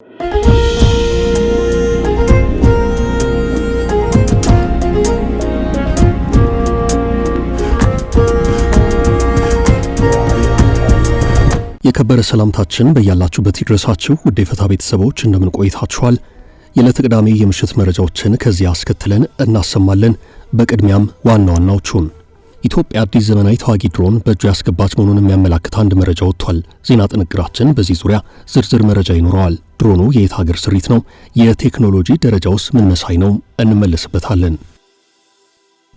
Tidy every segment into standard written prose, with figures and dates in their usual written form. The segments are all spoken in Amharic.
የከበረ ሰላምታችን በእያላችሁበት ይድረሳችሁ ውድ የፈታ ቤተሰቦች እንደምን ቆይታችኋል? የዕለተ ቅዳሜ የምሽት መረጃዎችን ከዚህ አስከትለን እናሰማለን። በቅድሚያም ዋና ዋናዎቹን ኢትዮጵያ አዲስ ዘመናዊ ተዋጊ ድሮን በእጇ ያስገባች መሆኑን የሚያመላክት አንድ መረጃ ወጥቷል። ዜና ጥንቅራችን በዚህ ዙሪያ ዝርዝር መረጃ ይኖረዋል። ድሮኑ የየት ሀገር ስሪት ነው? የቴክኖሎጂ ደረጃውስ ምን መሳይ ነው? እንመለስበታለን።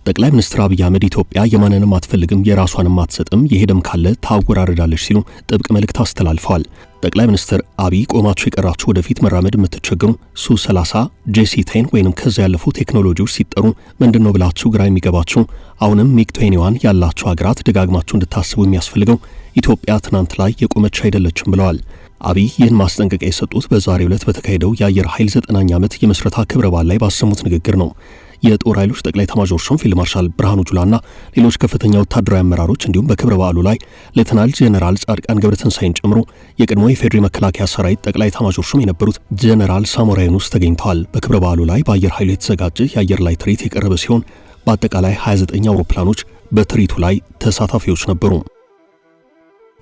ጠቅላይ ሚኒስትር አብይ አህመድ ኢትዮጵያ የማንንም አትፈልግም የራሷንም አትሰጥም የሄደም ካለ ታወራረዳለች ሲሉ ጥብቅ መልእክት አስተላልፈዋል። ጠቅላይ ሚኒስትር አብይ ቆማችሁ የቀራችሁ ወደፊት መራመድ የምትቸገሩ ሱ30 ጄሲ10 ወይንም ከዛ ያለፉ ቴክኖሎጂዎች ሲጠሩ ምንድነው ብላችሁ ግራ የሚገባችሁ አሁንም ሚግ-21 ያላችሁ ሀገራት ደጋግማችሁ እንድታስቡ የሚያስፈልገው ኢትዮጵያ ትናንት ላይ የቆመች አይደለችም ብለዋል። አብይ ይህን ማስጠንቀቂያ የሰጡት በዛሬው ዕለት በተካሄደው የአየር ኃይል 9ኛ ዓመት የምስረታ ክብረ በዓል ላይ ባሰሙት ንግግር ነው። የጦር ኃይሎች ጠቅላይ ኤታማዦር ሹም ፊልድ ማርሻል ብርሃኑ ጁላና ሌሎች ከፍተኛ ወታደራዊ አመራሮች እንዲሁም በክብረ በዓሉ ላይ ሌተናል ጄኔራል ጻድቃን ገብረትንሳኤን ጨምሮ የቀድሞ የፌዴሪ መከላከያ ሰራዊት ጠቅላይ ኤታማዦር ሹም የነበሩት ጄኔራል ሳሞራ የኑስ ተገኝተዋል። በክብረ በዓሉ ላይ በአየር ኃይሉ የተዘጋጀ የአየር ላይ ትርኢት የቀረበ ሲሆን በአጠቃላይ 29 አውሮፕላኖች በትርኢቱ ላይ ተሳታፊዎች ነበሩ።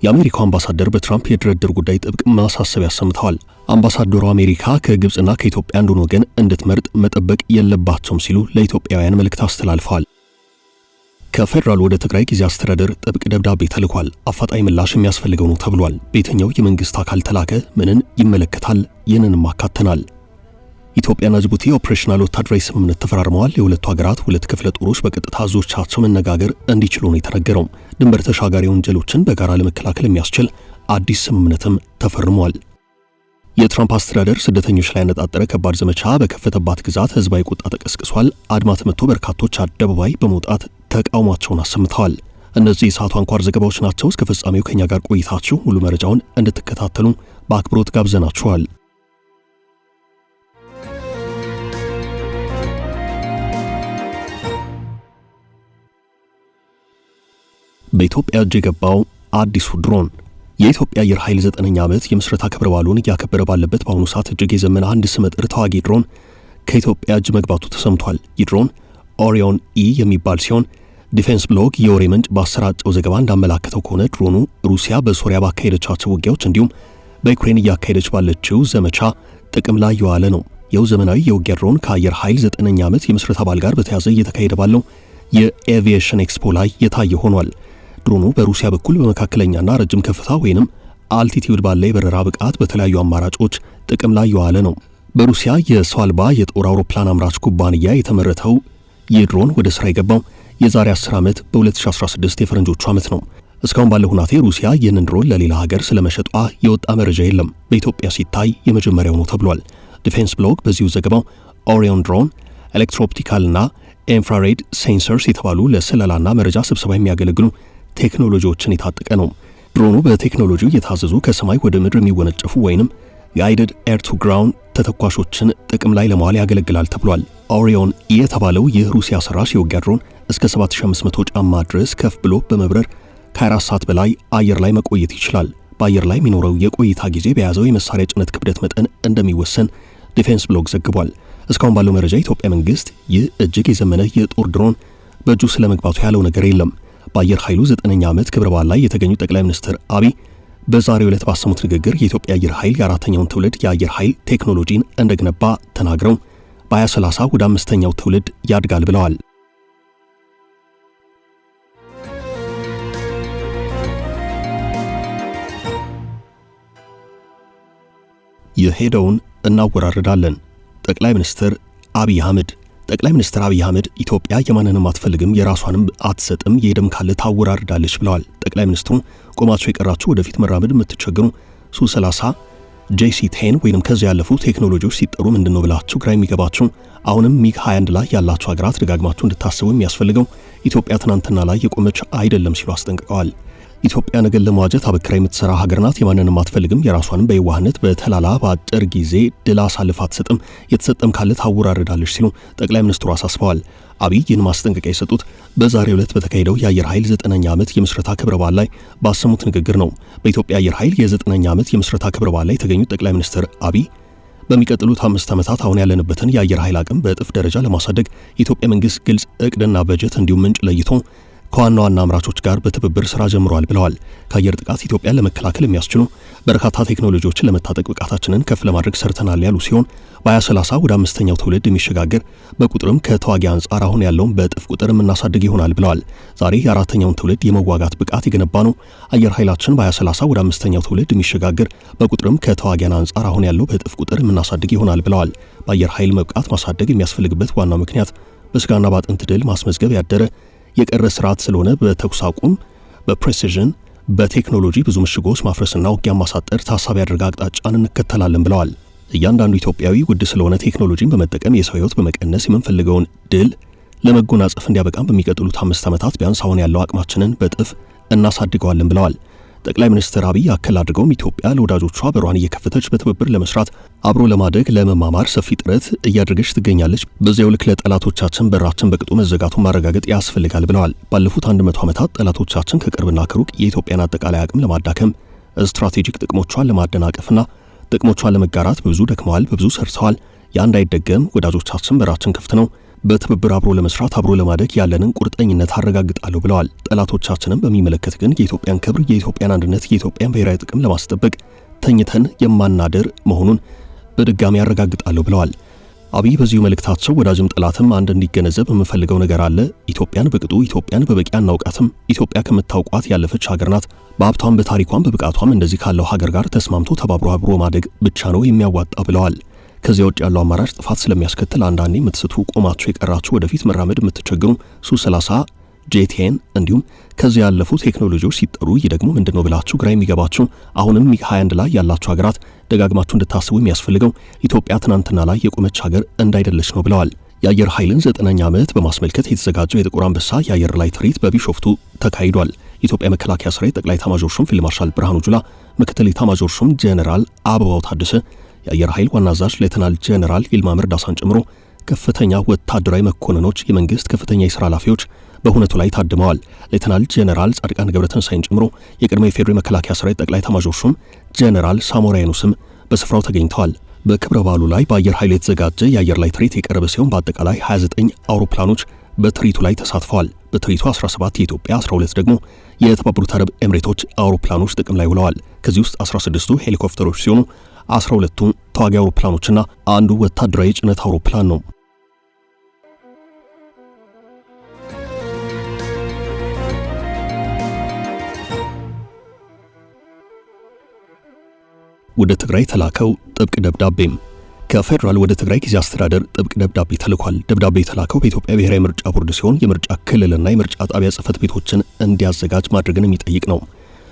የአሜሪካው አምባሳደር በትራምፕ የድርድር ጉዳይ ጥብቅ ማሳሰቢያ አሰምተዋል። አምባሳደሩ አሜሪካ ከግብጽና ከኢትዮጵያ አንዱን ወገን እንድትመርጥ መጠበቅ የለባቸውም ሲሉ ለኢትዮጵያውያን መልእክት አስተላልፈዋል። ከፌደራል ወደ ትግራይ ጊዜ አስተዳደር ጥብቅ ደብዳቤ ተልኳል። አፋጣኝ ምላሽ የሚያስፈልገው ነው ተብሏል። በየትኛው የመንግስት አካል ተላከ? ምንን ይመለከታል? ይህንንም አካተናል። ኢትዮጵያና ጅቡቲ ኦፕሬሽናል ወታደራዊ ስምምነት ተፈራርመዋል። የሁለቱ ሀገራት ሁለት ክፍለ ጦሮች በቀጥታ አዛዦቻቸው መነጋገር እንዲችሉ ነው የተነገረው። ድንበር ተሻጋሪ ወንጀሎችን በጋራ ለመከላከል የሚያስችል አዲስ ስምምነትም ተፈርሟል። የትራምፕ አስተዳደር ስደተኞች ላይ ያነጣጠረ ከባድ ዘመቻ በከፈተባት ግዛት ህዝባዊ ቁጣ ተቀስቅሷል። አድማ ተመቶ በርካቶች አደባባይ በመውጣት ተቃውሟቸውን አሰምተዋል። እነዚህ የሰዓቱ አንኳር ዘገባዎች ናቸው። እስከ ፍጻሜው ከኛ ጋር ቆይታችሁ ሙሉ መረጃውን እንድትከታተሉ በአክብሮት ጋብዘናችኋል። በኢትዮጵያ እጅ የገባው አዲሱ ድሮን የኢትዮጵያ አየር ኃይል 9ኛ ዓመት የምስረታ ክብረ በዓሉን እያከበረ ባለበት በአሁኑ ሰዓት እጅግ የዘመነ አንድ ስመጥር ተዋጊ ድሮን ከኢትዮጵያ እጅ መግባቱ ተሰምቷል። ይህ ድሮን ኦሪዮን ኢ የሚባል ሲሆን ዲፌንስ ብሎግ የወሬ ምንጭ ባሰራጨው ዘገባ እንዳመላከተው ከሆነ ድሮኑ ሩሲያ በሶሪያ ባካሄደቻቸው ውጊያዎች እንዲሁም በዩክሬን እያካሄደች ባለችው ዘመቻ ጥቅም ላይ የዋለ ነው። ይኸው ዘመናዊ የውጊያ ድሮን ከአየር ኃይል 9ኛ ዓመት የምስረታ በዓል ጋር በተያያዘ እየተካሄደ ባለው የኤቪዬሽን ኤክስፖ ላይ የታየ ሆኗል። ድሮኑ በሩሲያ በኩል በመካከለኛና ረጅም ከፍታ ወይንም አልቲቲዩድ ባለ የበረራ ብቃት በተለያዩ አማራጮች ጥቅም ላይ የዋለ ነው። በሩሲያ የሰው አልባ የጦር አውሮፕላን አምራች ኩባንያ የተመረተው ይህ ድሮን ወደ ስራ የገባው የዛሬ 10 ዓመት በ2016 የፈረንጆቹ ዓመት ነው። እስካሁን ባለው ሁናቴ ሩሲያ ይህንን ድሮን ለሌላ ሀገር ስለመሸጧ የወጣ መረጃ የለም። በኢትዮጵያ ሲታይ የመጀመሪያው ነው ተብሏል። ዲፌንስ ብሎግ በዚሁ ዘገባው ኦሪዮን ድሮን ኤሌክትሮኦፕቲካልና ኢንፍራሬድ ሴንሰርስ የተባሉ ለስለላና መረጃ ስብሰባ የሚያገለግሉ ቴክኖሎጂዎችን የታጠቀ ነው። ድሮኑ በቴክኖሎጂው የታዘዙ ከሰማይ ወደ ምድር የሚወነጨፉ ወይንም ጋይድድ ኤር ቱ ግራውንድ ተተኳሾችን ጥቅም ላይ ለማዋል ያገለግላል ተብሏል። ኦሪዮን ኢ የተባለው ይህ ሩሲያ ሰራሽ የውጊያ ድሮን እስከ 7500 ጫማ ድረስ ከፍ ብሎ በመብረር ከ24 ሰዓት በላይ አየር ላይ መቆየት ይችላል። በአየር ላይ የሚኖረው የቆይታ ጊዜ በያዘው የመሳሪያ ጭነት ክብደት መጠን እንደሚወሰን ዲፌንስ ብሎግ ዘግቧል። እስካሁን ባለው መረጃ የኢትዮጵያ መንግስት ይህ እጅግ የዘመነ የጦር ድሮን በእጁ ስለመግባቱ ያለው ነገር የለም። በአየር ኃይሉ 9ኛ ዓመት ክብረ በዓል ላይ የተገኙ ጠቅላይ ሚኒስትር አብይ በዛሬው ዕለት ባሰሙት ንግግር የኢትዮጵያ አየር ኃይል የአራተኛውን ትውልድ የአየር ኃይል ቴክኖሎጂን እንደገነባ ተናግረው በ2030 ወደ 5ኛው ትውልድ ያድጋል ብለዋል። የሄደውን እናወራርዳለን። ጠቅላይ ሚኒስትር አብይ አህመድ ኢትዮጵያ የማንንም አትፈልግም የራሷንም አትሰጥም የሄደም ካለ ታወራርዳለች ብለዋል። ጠቅላይ ሚኒስትሩ ቆማችሁ የቀራችሁ ወደፊት መራመድ የምትቸገሩ ሱ30 ጄሲ10 ወይንም ከዚያ ያለፉ ቴክኖሎጂዎች ሲጠሩ ምንድነው ብላችሁ ግራ የሚገባችሁ አሁንም ሚግ-21 ላይ ያላችሁ ሀገራት ደጋግማችሁ እንድታስቡ የሚያስፈልገው ኢትዮጵያ ትናንትና ላይ የቆመች አይደለም ሲሉ አስጠንቅቀዋል። ኢትዮጵያ ነገን ለመዋጀት አበክራ የምትሰራ ሀገር ናት። የማንንም አትፈልግም። የራሷንም በየዋህነት በተላላ በአጭር ጊዜ ድል አሳልፋ አትሰጥም። የተሰጠም ካለ ታወራርዳለች ሲሉ ጠቅላይ ሚኒስትሩ አሳስበዋል። አብይ ይህን ማስጠንቀቂያ የሰጡት በዛሬው ዕለት በተካሄደው የአየር ኃይል 9ኛ ዓመት የምስረታ ክብረ በዓል ላይ ባሰሙት ንግግር ነው። በኢትዮጵያ አየር ኃይል የ9ኛ ዓመት የምስረታ ክብረ በዓል ላይ የተገኙት ጠቅላይ ሚኒስትር አብይ በሚቀጥሉት 5 ዓመታት አሁን ያለንበትን የአየር ኃይል አቅም በእጥፍ ደረጃ ለማሳደግ የኢትዮጵያ መንግስት ግልጽ እቅድና በጀት እንዲሁም ምንጭ ለይቶ ከዋና ዋና አምራቾች ጋር በትብብር ስራ ጀምሯል ብለዋል። ከአየር ጥቃት ኢትዮጵያን ለመከላከል የሚያስችሉ በርካታ ቴክኖሎጂዎችን ለመታጠቅ ብቃታችንን ከፍ ለማድረግ ሰርተናል ያሉ ሲሆን በ2030 ወደ 5ኛው ትውልድ የሚሸጋገር በቁጥርም ከተዋጊ አንጻር አሁን ያለውን በእጥፍ ቁጥር የምናሳድግ ይሆናል ብለዋል። ዛሬ የ4ኛውን ትውልድ የመዋጋት ብቃት የገነባ ነው። አየር ኃይላችን በ2030 ወደ 5ኛው ትውልድ የሚሸጋገር በቁጥርም ከተዋጊያን አንጻር አሁን ያለው በእጥፍ ቁጥር የምናሳድግ ይሆናል ብለዋል። በአየር ኃይል መብቃት ማሳደግ የሚያስፈልግበት ዋናው ምክንያት በስጋና በአጥንት ድል ማስመዝገብ ያደረ የቀረ ስርዓት ስለሆነ በተኩስ አቁም፣ በፕሬሲዥን፣ በቴክኖሎጂ ብዙ ምሽጎች ማፍረስና ውጊያ ማሳጠር ታሳቢ ያደረገ አቅጣጫን እንከተላለን ብለዋል። እያንዳንዱ ኢትዮጵያዊ ውድ ስለሆነ ቴክኖሎጂን በመጠቀም የሰው ሕይወት በመቀነስ የምንፈልገውን ድል ለመጎናጸፍ እንዲያበቃም በሚቀጥሉት 5 ዓመታት ቢያንስ አሁን ያለው አቅማችንን በእጥፍ እናሳድገዋለን ብለዋል። ጠቅላይ ሚኒስትር አብይ አከል አድርገውም ኢትዮጵያ ለወዳጆቿ በሯን እየከፈተች በትብብር ለመስራት አብሮ ለማደግ ለመማማር ሰፊ ጥረት እያደረገች ትገኛለች። በዚያው ልክ ለጠላቶቻችን በራችን በቅጡ መዘጋቱን ማረጋገጥ ያስፈልጋል ብለዋል። ባለፉት 100 ዓመታት ጠላቶቻችን ከቅርብና ከሩቅ የኢትዮጵያን አጠቃላይ አቅም ለማዳከም ስትራቴጂክ ጥቅሞቿን ለማደናቀፍና ጥቅሞቿን ለመጋራት በብዙ ደክመዋል፣ በብዙ ሰርተዋል። ያ እንዳይደገም ወዳጆቻችን በራችን ክፍት ነው። በትብብር አብሮ ለመስራት አብሮ ለማደግ ያለንን ቁርጠኝነት አረጋግጣለሁ ብለዋል። ጠላቶቻችንን በሚመለከት ግን የኢትዮጵያን ክብር፣ የኢትዮጵያን አንድነት፣ የኢትዮጵያን ብሔራዊ ጥቅም ለማስጠበቅ ተኝተን የማናደር መሆኑን በድጋሚ ያረጋግጣለሁ ብለዋል። አብይ በዚሁ መልእክታቸው ወዳጅም ጠላትም አንድ እንዲገነዘብ የምፈልገው ነገር አለ። ኢትዮጵያን በቅጡ ኢትዮጵያን በበቂ አናውቃትም። ኢትዮጵያ ከምታውቋት ያለፈች ሀገር ናት። በሀብቷም በታሪኳም በብቃቷም እንደዚህ ካለው ሀገር ጋር ተስማምቶ ተባብሮ አብሮ ማደግ ብቻ ነው የሚያዋጣ ብለዋል። ከዚያ ውጭ ያለው አማራጭ ጥፋት ስለሚያስከትል አንዳንዴ የምትስቱ ቆማችሁ የቀራችሁ ወደፊት መራመድ የምትቸግሩ ሱ30 ጄቲኤን እንዲሁም ከዚያ ያለፉ ቴክኖሎጂዎች ሲጠሩ ይህ ደግሞ ምንድነው ብላችሁ ግራ የሚገባችሁ አሁንም ሚግ 21 ላይ ያላችሁ ሀገራት ደጋግማችሁ እንድታስቡ የሚያስፈልገው ኢትዮጵያ ትናንትና ላይ የቆመች ሀገር እንዳይደለች ነው ብለዋል። የአየር ኃይልን 9ኛ ዓመት በማስመልከት የተዘጋጀው የጥቁር አንበሳ የአየር ላይ ትርኢት በቢሾፍቱ ተካሂዷል። የኢትዮጵያ መከላከያ ሰራዊት ጠቅላይ ኤታማዦር ሹም ፊልድ ማርሻል ብርሃኑ ጁላ፣ ምክትል ኤታማዦር ሹም ጄኔራል አበባው ታደሰ፣ የአየር ኃይል ዋና አዛዥ ሌተናል ጄኔራል ይልማ መርዳሳን ጨምሮ ከፍተኛ ወታደራዊ መኮንኖች፣ የመንግስት ከፍተኛ የሥራ ኃላፊዎች በሁነቱ ላይ ታድመዋል። ሌተናል ጄኔራል ጻድቃን ገብረተንሳይን ጨምሮ የቀድሞ የፌዴራል መከላከያ ሰራዊት ጠቅላይ ኤታማዦር ሹም ጄኔራል ሳሞራ የኑስም በስፍራው ተገኝተዋል። በክብረ በዓሉ ላይ በአየር ኃይል የተዘጋጀ የአየር ላይ ትርኢት የቀረበ ሲሆን በአጠቃላይ 29 አውሮፕላኖች በትርኢቱ ላይ ተሳትፈዋል። በትርኢቱ 17 የኢትዮጵያ፣ 12 ደግሞ የተባበሩት አረብ ኤምሬቶች አውሮፕላኖች ጥቅም ላይ ውለዋል። ከዚህ ውስጥ 16ቱ ሄሊኮፕተሮች ሲሆኑ 12ቱ ተዋጊ አውሮፕላኖችና አንዱ ወታደራዊ ጭነት አውሮፕላን ነው። ወደ ትግራይ ተላከው ጥብቅ ደብዳቤም ከፌደራል ወደ ትግራይ ጊዜ አስተዳደር ጥብቅ ደብዳቤ ተልኳል። ደብዳቤ የተላከው በኢትዮጵያ ብሔራዊ ምርጫ ቦርድ ሲሆን የምርጫ ክልልና የምርጫ ጣቢያ ጽሕፈት ቤቶችን እንዲያዘጋጅ ማድረግን የሚጠይቅ ነው።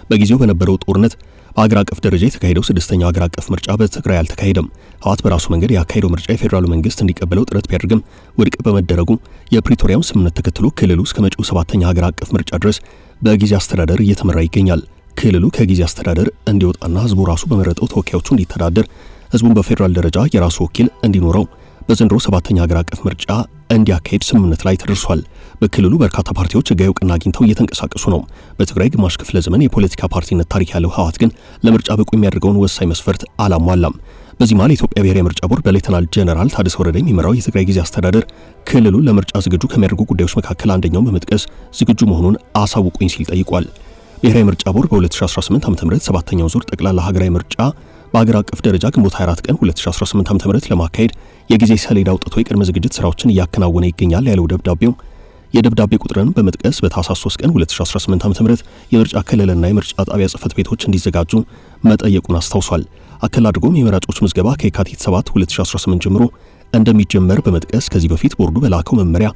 በጊዜው በነበረው ጦርነት በአገር አቀፍ ደረጃ የተካሄደው 6ኛው አገር አቀፍ ምርጫ በትግራይ አልተካሄደም። ህወሓት በራሱ መንገድ ያካሄደው ምርጫ የፌደራሉ መንግስት እንዲቀበለው ጥረት ቢያደርግም ውድቅ በመደረጉ የፕሪቶሪያውን ስምምነት ተከትሎ ክልሉ እስከ መጪው 7ኛ አገር አቀፍ ምርጫ ድረስ በጊዜ አስተዳደር እየተመራ ይገኛል። ክልሉ ከጊዜ አስተዳደር እንዲወጣና ህዝቡ ራሱ በመረጠው ተወካዮቹ እንዲተዳደር፣ ህዝቡን በፌደራል ደረጃ የራሱ ወኪል እንዲኖረው በዘንድሮ 7ኛ አገር አቀፍ ምርጫ እንዲያካሄድ ስምምነት ላይ ተደርሷል። በክልሉ በርካታ ፓርቲዎች ህጋዊ እውቅና አግኝተው እየተንቀሳቀሱ ነው። በትግራይ ግማሽ ክፍለ ዘመን የፖለቲካ ፓርቲነት ታሪክ ያለው ህወሓት ግን ለምርጫ ብቁ የሚያደርገውን ወሳኝ መስፈርት አላሟላም። በዚህ መሃል የኢትዮጵያ ብሔራዊ ምርጫ ቦርድ በሌተናል ጄኔራል ታደሰ ወረደ የሚመራው የትግራይ ጊዜ አስተዳደር ክልሉን ለምርጫ ዝግጁ ከሚያደርጉ ጉዳዮች መካከል አንደኛውን በመጥቀስ ዝግጁ መሆኑን አሳውቁኝ ሲል ጠይቋል። ብሔራዊ ምርጫ ቦርድ በ2018 ዓ.ም 7ኛው ዙር ጠቅላላ ሀገራዊ ምርጫ በአገር አቀፍ ደረጃ ግንቦት 24 ቀን 2018 ዓ.ም ለማካሄድ የጊዜ ሰሌዳ አውጥቶ የቅድመ ዝግጅት ስራዎችን እያከናወነ ይገኛል ያለው ደብዳቤው የደብዳቤ ቁጥርን በመጥቀስ በታህሳስ 3 ቀን 2018 ዓ.ም የምርጫ ክልልና የምርጫ ጣቢያ ጽሕፈት ቤቶች እንዲዘጋጁ መጠየቁን አስታውሷል። አከል አድርጎም የመራጮች ምዝገባ ከየካቲት 7 2018 ጀምሮ እንደሚጀመር በመጥቀስ ከዚህ በፊት ቦርዱ በላከው መመሪያ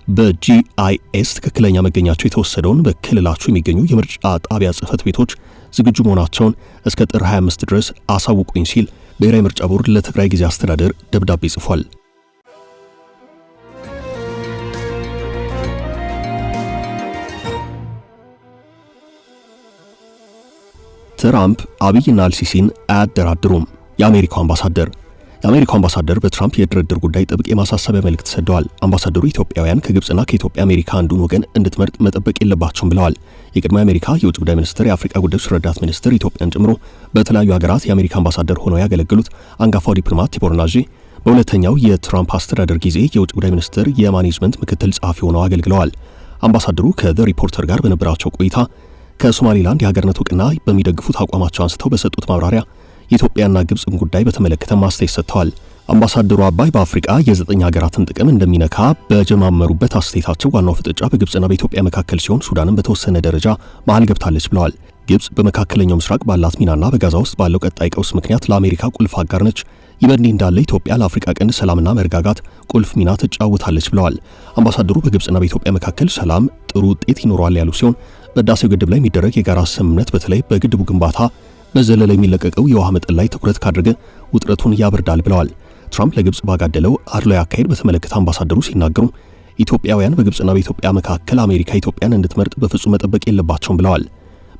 በጂአይኤስ ትክክለኛ መገኛቸው የተወሰደውን በክልላቸው የሚገኙ የምርጫ ጣቢያ ጽሕፈት ቤቶች ዝግጁ መሆናቸውን እስከ ጥር 25 ድረስ አሳውቁኝ ሲል ብሔራዊ ምርጫ ቦርድ ለትግራይ ጊዜ አስተዳደር ደብዳቤ ጽፏል። ትራምፕ አብይና አልሲሲን አያደራድሩም። የአሜሪካው አምባሳደር በትራምፕ የድርድር ጉዳይ ጥብቅ የማሳሰቢያ መልእክት ሰደዋል። አምባሳደሩ ኢትዮጵያውያን ከግብጽና ከኢትዮጵያ አሜሪካ አንዱን ወገን እንድትመርጥ መጠበቅ የለባቸውም ብለዋል። የቀድሞ የአሜሪካ የውጭ ጉዳይ ሚኒስትር የአፍሪካ ጉዳዮች ረዳት ሚኒስትር ኢትዮጵያን ጨምሮ በተለያዩ ሀገራት የአሜሪካ አምባሳደር ሆነው ያገለገሉት አንጋፋው ዲፕሎማት ቲቦር ናጂ በሁለተኛው የትራምፕ አስተዳደር ጊዜ የውጭ ጉዳይ ሚኒስትር የማኔጅመንት ምክትል ጸሐፊ ሆነው አገልግለዋል። አምባሳደሩ ከዘ ሪፖርተር ጋር በነበራቸው ቆይታ ከሶማሊላንድ የሀገርነት ዕውቅና በሚደግፉት አቋማቸው አንስተው በሰጡት ማብራሪያ የኢትዮጵያና ግብጽን ጉዳይ በተመለከተ ማስተያየት ሰጥተዋል። አምባሳደሩ አባይ በአፍሪካ የ9 ሀገራትን ጥቅም እንደሚነካ በጀማመሩበት አስተያየታቸው ዋናው ፍጥጫ በግብጽና በኢትዮጵያ መካከል ሲሆን ሱዳንም በተወሰነ ደረጃ መሃል ገብታለች ብለዋል። ግብጽ በመካከለኛው ምስራቅ ባላት ሚናና በጋዛ ውስጥ ባለው ቀጣይ ቀውስ ምክንያት ለአሜሪካ ቁልፍ አጋር ነች። ይህ በእንዲህ እንዳለ ኢትዮጵያ ለአፍሪካ ቀንድ ሰላምና መረጋጋት ቁልፍ ሚና ትጫወታለች ብለዋል። አምባሳደሩ በግብጽና በኢትዮጵያ መካከል ሰላም ጥሩ ውጤት ይኖረዋል ያሉ ሲሆን በህዳሴው ግድብ ላይ የሚደረግ የጋራ ስምምነት በተለይ በግድቡ ግንባታ በዘለለ የሚለቀቀው የውሃ መጠን ላይ ትኩረት ካደረገ ውጥረቱን ያበርዳል ብለዋል። ትራምፕ ለግብጽ ባጋደለው አድሏዊ አካሄድ በተመለከተ አምባሳደሩ ሲናገሩ ኢትዮጵያውያን በግብጽና በኢትዮጵያ መካከል አሜሪካ ኢትዮጵያን እንድትመርጥ በፍጹም መጠበቅ የለባቸውም ብለዋል።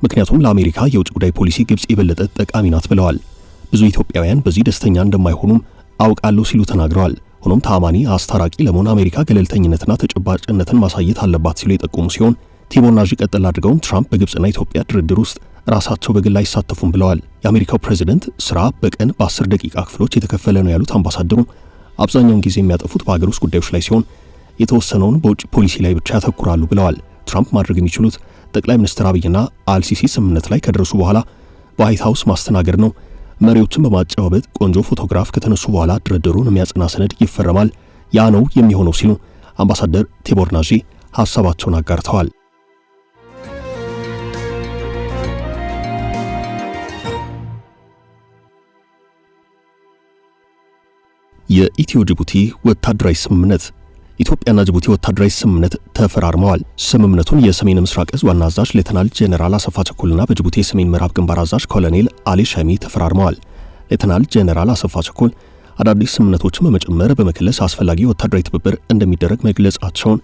ምክንያቱም ለአሜሪካ የውጭ ጉዳይ ፖሊሲ ግብጽ የበለጠ ጠቃሚ ናት ብለዋል። ብዙ ኢትዮጵያውያን በዚህ ደስተኛ እንደማይሆኑም አውቃለሁ ሲሉ ተናግረዋል። ሆኖም ታማኒ አስታራቂ ለመሆን አሜሪካ ገለልተኝነትና ተጨባጭነትን ማሳየት አለባት ሲሉ የጠቆሙ ሲሆን ቲቦር ናጂ ቀጥል አድርገውም ትራምፕ በግብጽና ኢትዮጵያ ድርድር ውስጥ ራሳቸው በግል አይሳተፉም ብለዋል። የአሜሪካው ፕሬዝዳንት ስራ በቀን በ10 ደቂቃ ክፍሎች የተከፈለ ነው ያሉት አምባሳደሩ አብዛኛውን ጊዜ የሚያጠፉት በሀገር ውስጥ ጉዳዮች ላይ ሲሆን የተወሰነውን በውጭ ፖሊሲ ላይ ብቻ ያተኩራሉ ብለዋል። ትራምፕ ማድረግ የሚችሉት ጠቅላይ ሚኒስትር አብይና አልሲሲ ስምምነት ላይ ከደረሱ በኋላ በዋይት ሃውስ ማስተናገድ ነው። መሪዎችን በማጨባበጥ ቆንጆ ፎቶግራፍ ከተነሱ በኋላ ድርድሩን የሚያጽና ሰነድ ይፈረማል። ያ ነው የሚሆነው ሲሉ አምባሳደር ቲቦር ናጂ ሐሳባቸውን አጋርተዋል። የኢትዮ ጅቡቲ ወታደራዊ ስምምነት። ኢትዮጵያና ጅቡቲ ወታደራዊ ስምምነት ተፈራርመዋል። ስምምነቱን የሰሜን ምስራቅ እዝ ዋና አዛዥ ሌተናል ጄኔራል አሰፋ ቸኮልና በጅቡቲ የሰሜን ምዕራብ ግንባር አዛዥ ኮሎኔል አሊ ሸሚ ተፈራርመዋል። ሌተናል ጄኔራል አሰፋ ቸኮል አዳዲስ ስምምነቶችን በመጨመር በመከለስ አስፈላጊ ወታደራዊ ትብብር እንደሚደረግ መግለጻቸውን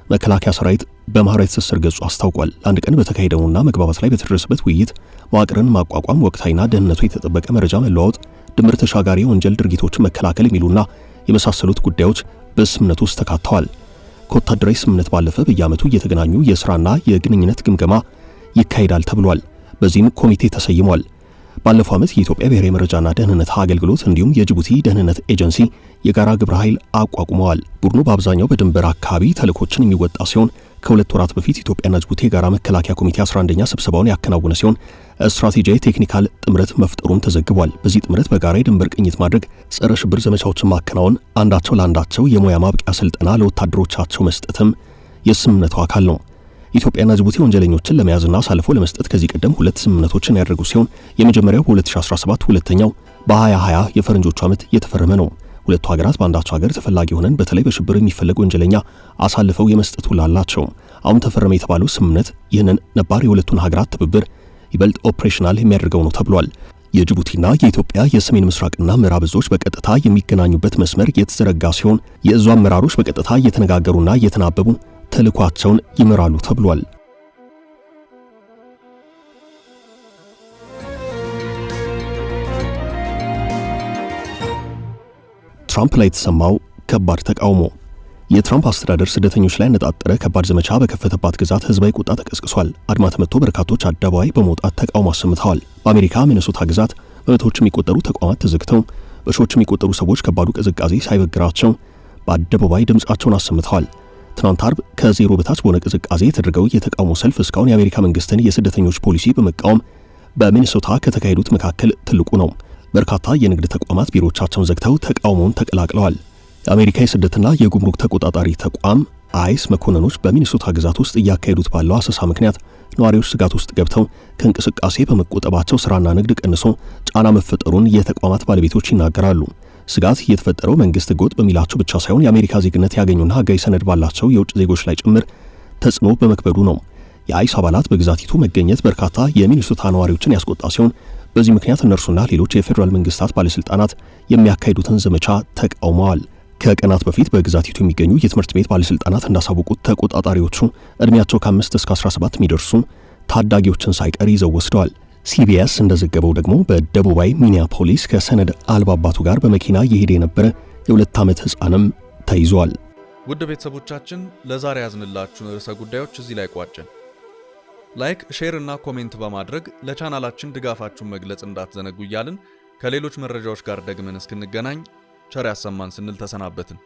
መከላከያ ሰራዊት በማህበራዊ ትስስር ገጹ አስታውቋል። ለአንድ ቀን በተካሄደውና መግባባት ላይ በተደረሰበት ውይይት መዋቅርን ማቋቋም፣ ወቅታዊና ደህንነቱ የተጠበቀ መረጃ መለዋወጥ፣ ድንበር ተሻጋሪ ወንጀል ድርጊቶችን መከላከል የሚሉና የመሳሰሉት ጉዳዮች በስምምነቱ ውስጥ ተካተዋል። ከወታደራዊ ስምምነት ባለፈ በየዓመቱ እየተገናኙ የሥራና የግንኙነት ግምገማ ይካሄዳል ተብሏል። በዚህም ኮሚቴ ተሰይሟል። ባለፈው ዓመት የኢትዮጵያ ብሔራዊ መረጃና ደህንነት አገልግሎት እንዲሁም የጅቡቲ ደህንነት ኤጀንሲ የጋራ ግብረ ኃይል አቋቁመዋል። ቡድኑ በአብዛኛው በድንበር አካባቢ ተልእኮችን የሚወጣ ሲሆን ከሁለት ወራት በፊት ኢትዮጵያና ጅቡቲ የጋራ መከላከያ ኮሚቴ 11ኛ ስብሰባውን ያከናወነ ሲሆን ስትራቴጂያዊ ቴክኒካል ጥምረት መፍጠሩም ተዘግቧል። በዚህ ጥምረት በጋራ የድንበር ቅኝት ማድረግ፣ ጸረ ሽብር ዘመቻዎችን ማከናወን፣ አንዳቸው ለአንዳቸው የሙያ ማብቂያ ስልጠና ለወታደሮቻቸው መስጠትም የስምምነቱ አካል ነው። ኢትዮጵያና ጅቡቲ ወንጀለኞችን ለመያዝና አሳልፎ ለመስጠት ከዚህ ቀደም ሁለት ስምምነቶችን ያደረጉ ሲሆን የመጀመሪያው በ2017 ሁለተኛው በ2020 የፈረንጆቹ ዓመት የተፈረመ ነው። ሁለቱ ሀገራት በአንዳቸው ሀገር ተፈላጊ ሆነን በተለይ በሽብር የሚፈለግ ወንጀለኛ አሳልፈው የመስጠት ውል አላቸው። አሁን ተፈረመ የተባለው ስምምነት ይህንን ነባር የሁለቱን ሀገራት ትብብር ይበልጥ ኦፕሬሽናል የሚያደርገው ነው ተብሏል። የጅቡቲና የኢትዮጵያ የሰሜን ምስራቅና ምዕራብ እዞች በቀጥታ የሚገናኙበት መስመር የተዘረጋ ሲሆን የእዙ አመራሮች በቀጥታ እየተነጋገሩና እየተናበቡ ተልኳቸውን ይመራሉ ተብሏል። ትራምፕ ላይ የተሰማው ከባድ ተቃውሞ። የትራምፕ አስተዳደር ስደተኞች ላይ ያነጣጠረ ከባድ ዘመቻ በከፈተባት ግዛት ህዝባዊ ቁጣ ተቀስቅሷል። አድማ ተመቶ በርካቶች አደባባይ በመውጣት ተቃውሞ አሰምተዋል። በአሜሪካ ሚኔሶታ ግዛት በመቶዎች የሚቆጠሩ ተቋማት ተዘግተው በሺዎች የሚቆጠሩ ሰዎች ከባዱ ቅዝቃዜ ሳይበግራቸው በአደባባይ ድምጻቸውን አሰምተዋል። ትናንት አርብ ከዜሮ በታች በሆነ ቅዝቃዜ የተደረገው የተቃውሞ ሰልፍ እስካሁን የአሜሪካ መንግስትን የስደተኞች ፖሊሲ በመቃወም በሚኔሶታ ከተካሄዱት መካከል ትልቁ ነው። በርካታ የንግድ ተቋማት ቢሮዎቻቸውን ዘግተው ተቃውሞውን ተቀላቅለዋል። የአሜሪካ የስደትና የጉምሩክ ተቆጣጣሪ ተቋም አይስ መኮንኖች በሚኔሶታ ግዛት ውስጥ እያካሄዱት ባለው አሰሳ ምክንያት ነዋሪዎች ስጋት ውስጥ ገብተው ከእንቅስቃሴ በመቆጠባቸው ስራና ንግድ ቀንሶ ጫና መፈጠሩን የተቋማት ባለቤቶች ይናገራሉ። ስጋት የተፈጠረው መንግስት ህገወጥ በሚላቸው ብቻ ሳይሆን የአሜሪካ ዜግነት ያገኙና ህጋዊ ሰነድ ባላቸው የውጭ ዜጎች ላይ ጭምር ተጽዕኖ በመክበዱ ነው። የአይስ አባላት በግዛቲቱ መገኘት በርካታ የሚኔሶታ ነዋሪዎችን ያስቆጣ ሲሆን በዚህ ምክንያት እነርሱና ሌሎች የፌዴራል መንግስታት ባለስልጣናት የሚያካሂዱትን ዘመቻ ተቃውመዋል። ከቀናት በፊት በግዛቲቱ የሚገኙ የትምህርት ቤት ባለስልጣናት እንዳሳወቁት ተቆጣጣሪዎቹ እድሜያቸው ከ5 እስከ 17 የሚደርሱ ታዳጊዎችን ሳይቀር ይዘው ወስደዋል። ሲቢኤስ እንደዘገበው ደግሞ በደቡባዊ ሚኒያፖሊስ ከሰነድ አልባ አባቱ ጋር በመኪና እየሄደ የነበረ የ2 ዓመት ህፃንም ተይዟል። ውድ ቤተሰቦቻችን ለዛሬ ያዝንላችሁን ርዕሰ ጉዳዮች እዚህ ላይ ቋጨን። ላይክ፣ ሼር እና ኮሜንት በማድረግ ለቻናላችን ድጋፋችሁን መግለጽ እንዳትዘነጉ እያልን ከሌሎች መረጃዎች ጋር ደግመን እስክንገናኝ ቸር ያሰማን ስንል ተሰናበትን።